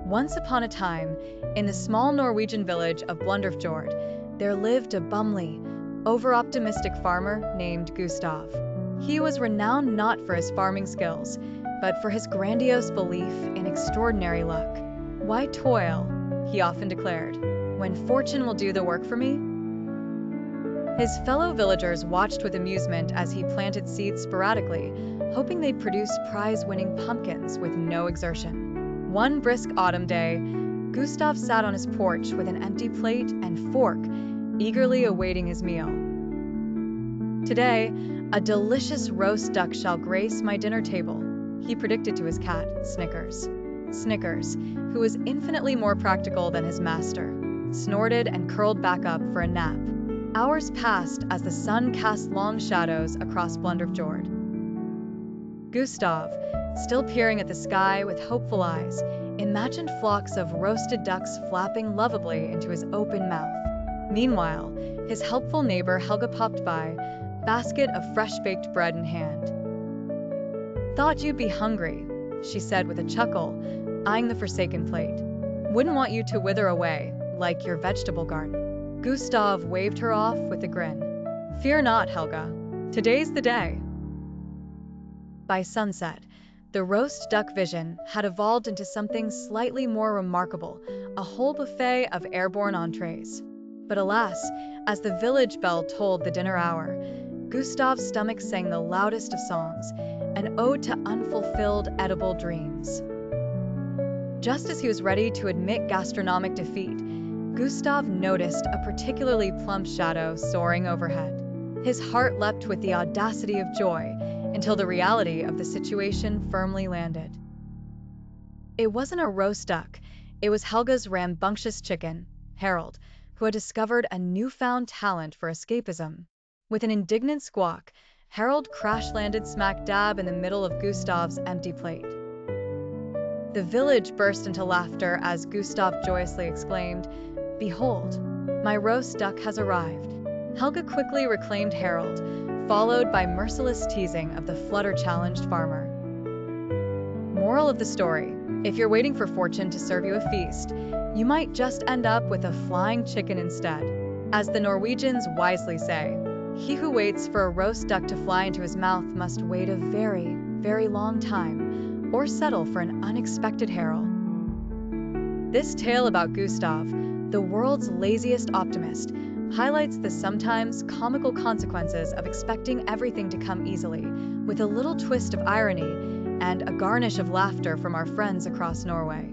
Once upon a time, in the small Norwegian village of Blunderfjord, there lived a bumbly, over-optimistic farmer named Gustav. He was renowned not for his farming skills, but for his grandiose belief in extraordinary luck. "Why toil," he often declared, "when fortune will do the work for me?" His fellow villagers watched with amusement as he planted seeds sporadically, hoping they'd produce prize-winning pumpkins with no exertion. One brisk autumn day, Gustav sat on his porch with an empty plate and fork, eagerly awaiting his meal. "Today, a delicious roast duck shall grace my dinner table," he predicted to his cat, Snickers, who was infinitely more practical than his master, snorted and curled back up for a nap. Hours passed as the sun cast long shadows across Blunderfjord. Gustav, still peering at the sky with hopeful eyes, imagined flocks of roasted ducks flapping lovably into his open mouth. Meanwhile, his helpful neighbor Helga popped by, basket of fresh-baked bread in hand. "Thought you'd be hungry," she said with a chuckle, eyeing the forsaken plate. "Wouldn't want you to wither away, like your vegetable garden." Gustav waved her off with a grin. "Fear not, Helga. Today's the day." By sunset, the roast duck vision had evolved into something slightly more remarkable, a whole buffet of airborne entrees. But alas, as the village bell tolled the dinner hour, Gustav's stomach sang the loudest of songs, an ode to unfulfilled edible dreams. Just as he was ready to admit gastronomic defeat, Gustav noticed a particularly plump shadow soaring overhead. His heart leapt with the audacity of joy until the reality of the situation firmly landed. It wasn't a roast duck, it was Helga's rambunctious chicken, Harold, who had discovered a newfound talent for escapism. With an indignant squawk, Harold crash-landed smack dab in the middle of Gustav's empty plate. The village burst into laughter as Gustav joyously exclaimed, "Behold, my roast duck has arrived." Helga quickly reclaimed Harold, followed by merciless teasing of the flutter-challenged farmer. Moral of the story: if you're waiting for fortune to serve you a feast, you might just end up with a flying chicken instead. As the Norwegians wisely say, he who waits for a roast duck to fly into his mouth must wait a very, very long time, or settle for an unexpected Harold. This tale about Gustav, the world's laziest optimist, highlights the sometimes comical consequences of expecting everything to come easily, with a little twist of irony and a garnish of laughter from our friends across Norway.